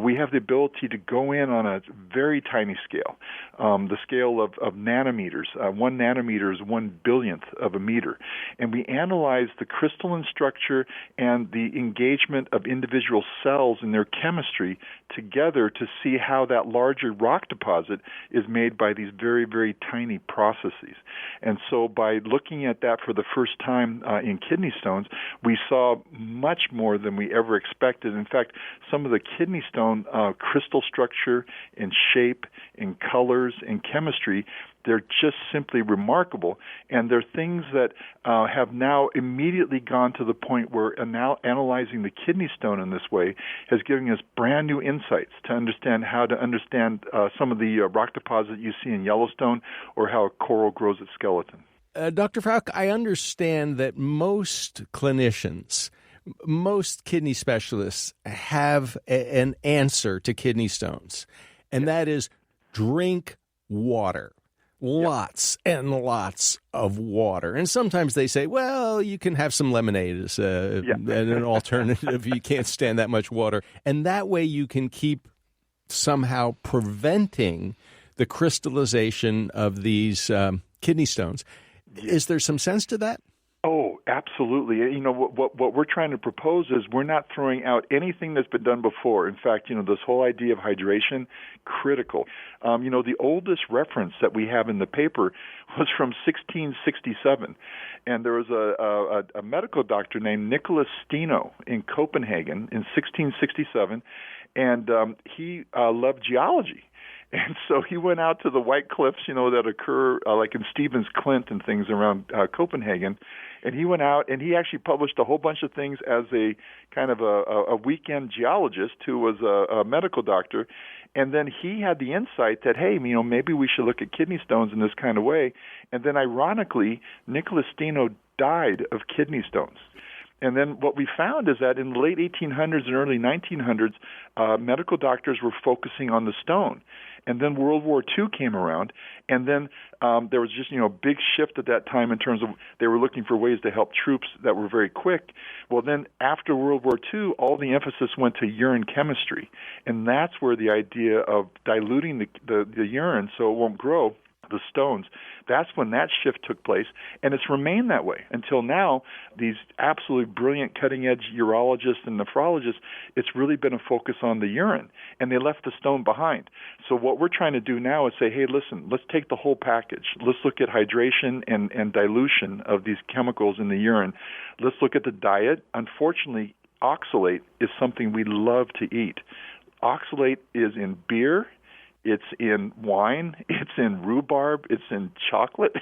we have the ability to go in on a very tiny scale, the scale of nanometers. 1 nanometer is 1/billionth of a meter. And we analyze the crystalline structure and the engagement of individual cells and their chemistry together to see how that larger rock deposit is made by these very, very tiny processes. And so by looking at that for the first time in kidney stones, we saw much more than we ever expected. In fact, some of the kidney stone crystal structure and shape and colors and chemistry, they're just simply remarkable. And they're things that have now immediately gone to the point where now analyzing the kidney stone in this way has given us brand new insights to understand how to understand some of the rock deposits you see in Yellowstone or how a coral grows its skeleton. Dr. Falk, I understand that most clinicians, most kidney specialists have an answer to kidney stones, and that is drink water. Lots and lots of water. And sometimes they say, well, you can have some lemonade as an alternative. You can't stand that much water. And that way you can keep somehow preventing the crystallization of these kidney stones. Is there some sense to that? Oh, absolutely. What we're trying to propose is we're not throwing out anything that's been done before. In fact, this whole idea of hydration, critical. The oldest reference that we have in the paper was from 1667. And there was a medical doctor named Nicholas Steno in Copenhagen in 1667, and he loved geology. And so he went out to the white cliffs, that occur like in Stevens Clint and things around Copenhagen. And he went out and he actually published a whole bunch of things as a kind of a weekend geologist who was a medical doctor. And then he had the insight that, hey, maybe we should look at kidney stones in this kind of way. And then ironically, Nicholas Steno died of kidney stones. And then what we found is that in the late 1800s and early 1900s, medical doctors were focusing on the stone. And then World War II came around, and then there was just, a big shift at that time in terms of they were looking for ways to help troops that were very quick. Well, then after World War II, all the emphasis went to urine chemistry. And that's where the idea of diluting the urine so it won't grow, the stones, that's when that shift took place, and it's remained that way until now. These absolutely brilliant cutting-edge urologists and nephrologists, it's really been a focus on the urine, and they left the stone behind. So what we're trying to do now is say, hey, listen, let's take the whole package. Let's look at hydration and dilution of these chemicals in the urine. Let's look at the diet. Unfortunately, oxalate is something we love to eat. Oxalate is in beer, it's in wine, it's in rhubarb, it's in chocolate.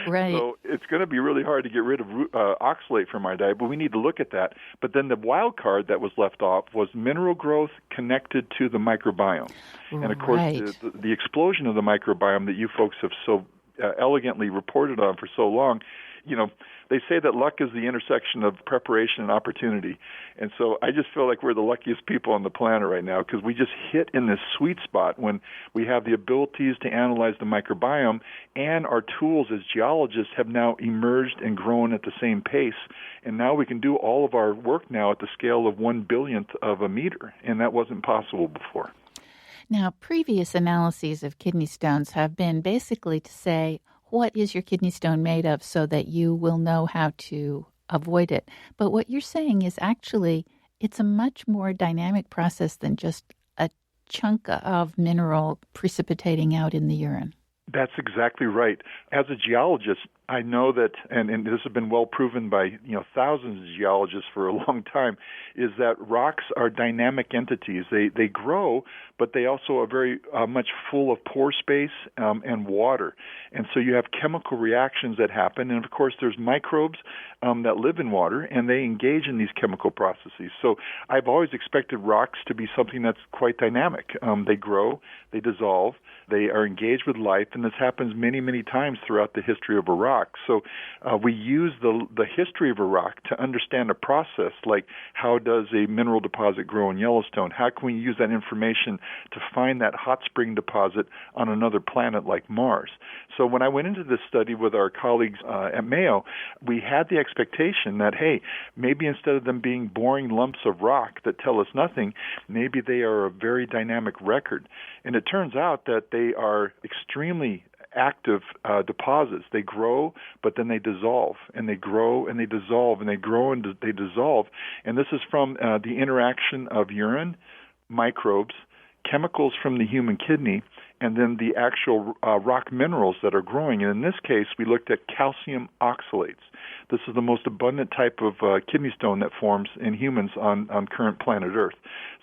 Right. So it's going to be really hard to get rid of oxalate from our diet, but we need to look at that. But then the wild card that was left off was mineral growth connected to the microbiome. And of course, the explosion of the microbiome that you folks have so elegantly reported on for so long, they say that luck is the intersection of preparation and opportunity. And so I just feel like we're the luckiest people on the planet right now because we just hit in this sweet spot when we have the abilities to analyze the microbiome, and our tools as geologists have now emerged and grown at the same pace. And now we can do all of our work now at the scale of 1/billionth of a meter, and that wasn't possible before. Now, previous analyses of kidney stones have been basically to say, what is your kidney stone made of so that you will know how to avoid it. But what you're saying is actually it's a much more dynamic process than just a chunk of mineral precipitating out in the urine. That's exactly right. As a geologist, I know that, and this has been well proven by thousands of geologists for a long time, is that rocks are dynamic entities. They grow, but they also are very much full of pore space and water. And so you have chemical reactions that happen. And of course, there's microbes that live in water, and they engage in these chemical processes. So I've always expected rocks to be something that's quite dynamic. They grow, they dissolve, they are engaged with life, and this happens many, many times throughout the history of a rock. So we use the history of a rock to understand a process like how does a mineral deposit grow in Yellowstone? How can we use that information to find that hot spring deposit on another planet like Mars? So when I went into this study with our colleagues at Mayo, we had the expectation that, hey, maybe instead of them being boring lumps of rock that tell us nothing, maybe they are a very dynamic record. And it turns out that they are extremely active deposits. They grow, but then they dissolve, and they grow, and they dissolve, and they grow, and they dissolve. And this is from the interaction of urine, microbes, chemicals from the human kidney, and then the actual rock minerals that are growing. And in this case, we looked at calcium oxalates. This is the most abundant type of kidney stone that forms in humans on current planet Earth.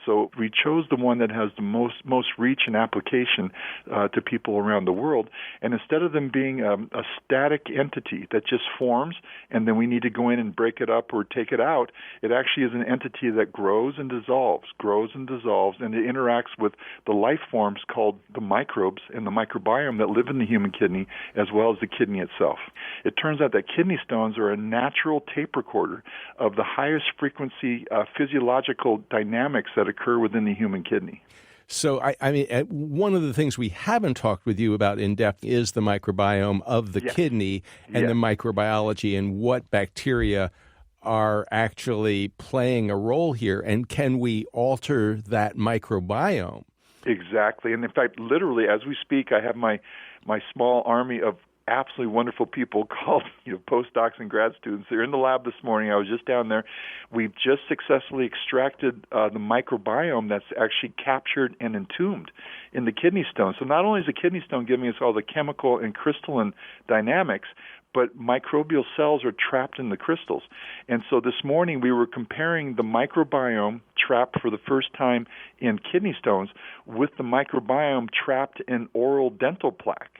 So we chose the one that has the most reach and application to people around the world. And instead of them being a static entity that just forms and then we need to go in and break it up or take it out, it actually is an entity that grows and dissolves, and it interacts with the life forms called the microbes and the microbiome that live in the human kidney as well as the kidney itself. It turns out that kidney stones are a natural tape recorder of the highest frequency physiological dynamics that occur within the human kidney. So, I mean, one of the things we haven't talked with you about in depth is the microbiome of the kidney and the microbiology and what bacteria are actually playing a role here. And can we alter that microbiome? Exactly. And in fact, literally, as we speak, I have my small army of absolutely wonderful people called postdocs and grad students. They're in the lab this morning. I was just down there. We've just successfully extracted the microbiome that's actually captured and entombed in the kidney stone. So not only is the kidney stone giving us all the chemical and crystalline dynamics, but microbial cells are trapped in the crystals. And so this morning we were comparing the microbiome trapped for the first time in kidney stones with the microbiome trapped in oral dental plaque.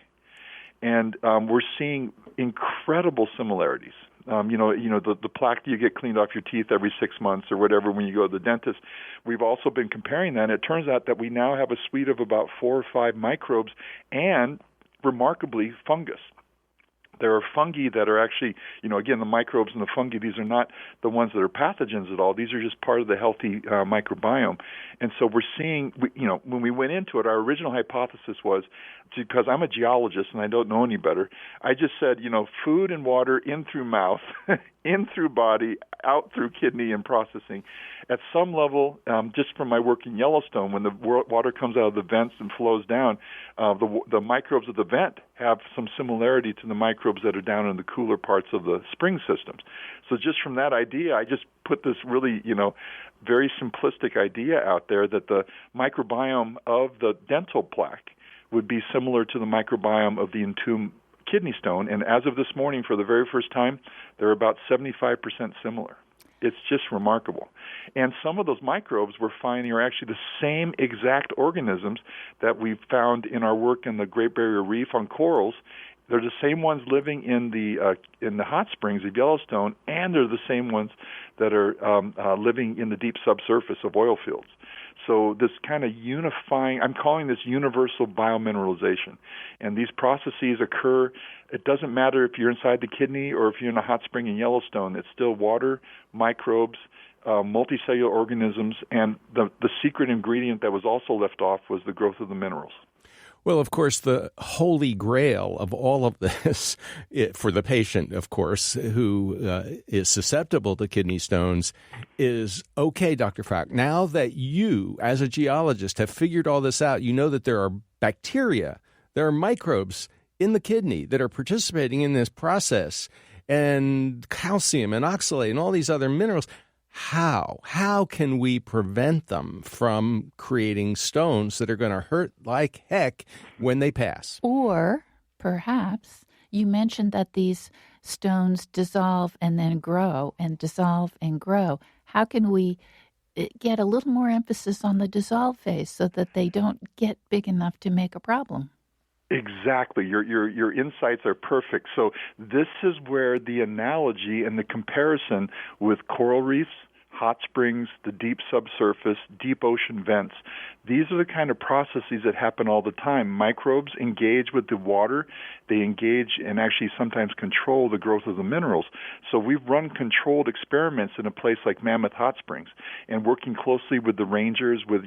And we're seeing incredible similarities. The plaque you get cleaned off your teeth every 6 months or whatever when you go to the dentist. We've also been comparing that, and it turns out that we now have a suite of about 4 or 5 microbes and, remarkably, fungus. There are fungi that are actually, again, the microbes and the fungi, these are not the ones that are pathogens at all. These are just part of the healthy microbiome. And so we're seeing, when we went into it, our original hypothesis was, because I'm a geologist and I don't know any better, I just said, food and water in through mouth, in through body, out through kidney and processing. At some level, just from my work in Yellowstone, when the water comes out of the vents and flows down, the microbes of the vent have some similarity to the microbes that are down in the cooler parts of the spring systems. So just from that idea, I just put this really, very simplistic idea out there that the microbiome of the dental plaque would be similar to the microbiome of the entombed kidney stone. And as of this morning, for the very first time, they're about 75% similar. It's just remarkable. And some of those microbes we're finding are actually the same exact organisms that we've found in our work in the Great Barrier Reef on corals. They're the same ones living in the hot springs of Yellowstone, and they're the same ones that are living in the deep subsurface of oil fields. So this kind of unifying, I'm calling this universal biomineralization. And these processes occur, it doesn't matter if you're inside the kidney or if you're in a hot spring in Yellowstone. It's still water, microbes, multicellular organisms, and the secret ingredient that was also left off was the growth of the minerals. Well, of course, the holy grail of all of this for the patient, of course, who is susceptible to kidney stones is, okay, Dr. Falk, now that you, as a geologist, have figured all this out, you know that there are bacteria, there are microbes in the kidney that are participating in this process, and calcium and oxalate and all these other minerals. How can we prevent them from creating stones that are going to hurt like heck when they pass? Or perhaps you mentioned that these stones dissolve and then grow and dissolve and grow. How can we get a little more emphasis on the dissolve phase so that they don't get big enough to make a problem? Exactly. Your insights are perfect. So this is where the analogy and the comparison with coral reefs, hot springs, the deep subsurface, deep ocean vents, these are the kind of processes that happen all the time. Microbes engage with the water. They engage and actually sometimes control the growth of the minerals. So we've run controlled experiments in a place like Mammoth Hot Springs, and working closely with the rangers with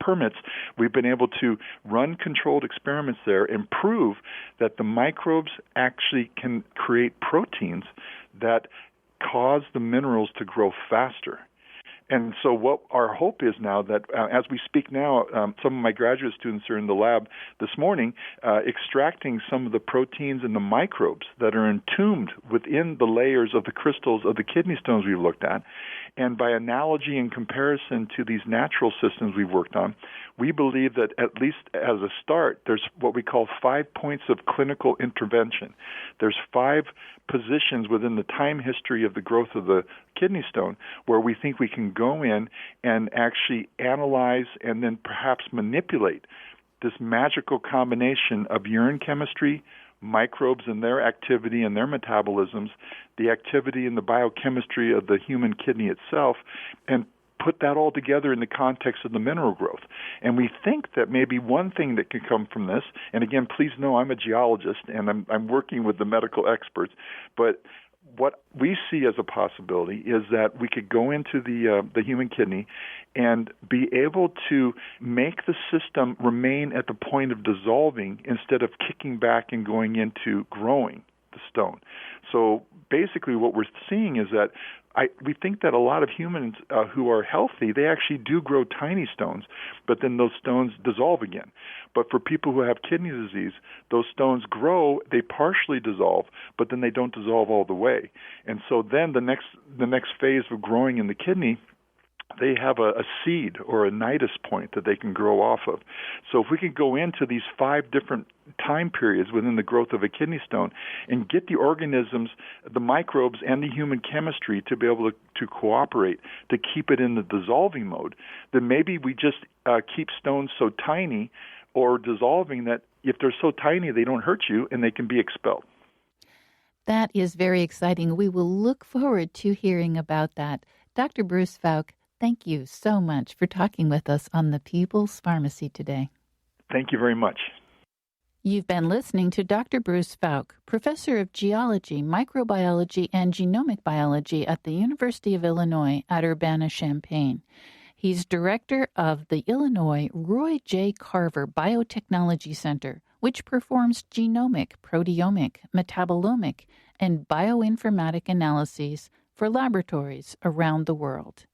permits, we've been able to run controlled experiments there and prove that the microbes actually can create proteins that cause the minerals to grow faster. And so what our hope is now that as we speak now, some of my graduate students are in the lab this morning extracting some of the proteins and the microbes that are entombed within the layers of the crystals of the kidney stones we've looked at. And by analogy and comparison to these natural systems we've worked on, we believe that at least as a start, there's what we call 5 points of clinical intervention. There's 5 positions within the time history of the growth of the kidney stone where we think we can go in and actually analyze and then perhaps manipulate this magical combination of urine chemistry, microbes and their activity and their metabolisms, the activity and the biochemistry of the human kidney itself, and put that all together in the context of the mineral growth. And we think that maybe one thing that can come from this, and again, please know I'm a geologist and I'm working with the medical experts, but what we see as a possibility is that we could go into the human kidney and be able to make the system remain at the point of dissolving instead of kicking back and going into growing the stone. So basically what we're seeing is that we think that a lot of humans who are healthy, they actually do grow tiny stones, but then those stones dissolve again. But for people who have kidney disease, those stones grow, they partially dissolve, but then they don't dissolve all the way. And so then the next phase of growing in the kidney, they have a seed or a nidus point that they can grow off of. So if we could go into these 5 different time periods within the growth of a kidney stone and get the organisms, the microbes, and the human chemistry to be able to cooperate to keep it in the dissolving mode, then maybe we just keep stones so tiny or dissolving that if they're so tiny they don't hurt you and they can be expelled. That is very exciting. We will look forward to hearing about that. Dr. Bruce Falk, thank you so much for talking with us on the People's Pharmacy today. Thank you very much. You've been listening to Dr. Bruce Falk, Professor of Geology, Microbiology, and Genomic Biology at the University of Illinois at Urbana-Champaign. He's director of the Illinois Roy J. Carver Biotechnology Center, which performs genomic, proteomic, metabolomic, and bioinformatic analyses for laboratories around the world.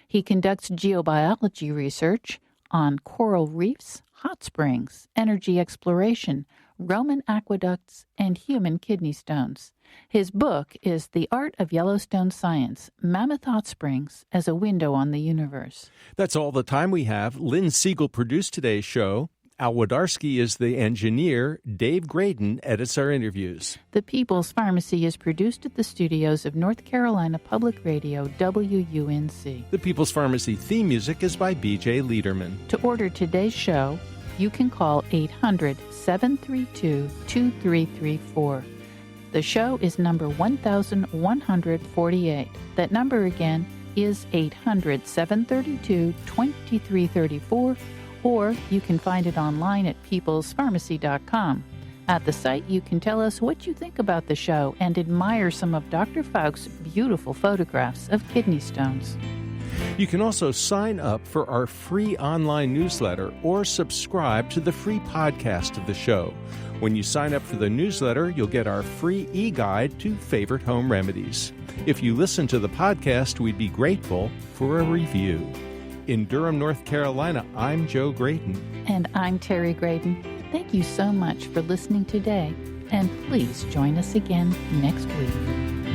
He conducts geobiology research on coral reefs, hot springs, energy exploration, Roman aqueducts, and human kidney stones. His book is The Art of Yellowstone Science, Mammoth Hot Springs as a Window on the Universe. That's all the time we have. Lynn Siegel produced today's show. Al Wodarski is the engineer. Dave Graydon edits our interviews. The People's Pharmacy is produced at the studios of North Carolina Public Radio, WUNC. The People's Pharmacy theme music is by B.J. Liederman. To order today's show, you can call 800-732-2334. The show is number 1148. That number again is 800-732-2334. Or you can find it online at peoplespharmacy.com. At the site, you can tell us what you think about the show and admire some of Dr. Falk's beautiful photographs of kidney stones. You can also sign up for our free online newsletter or subscribe to the free podcast of the show. When you sign up for the newsletter, you'll get our free e-guide to favorite home remedies. If you listen to the podcast, we'd be grateful for a review. In Durham, North Carolina, I'm Joe Graydon. And I'm Terry Graydon. Thank you so much for listening today, and please join us again next week.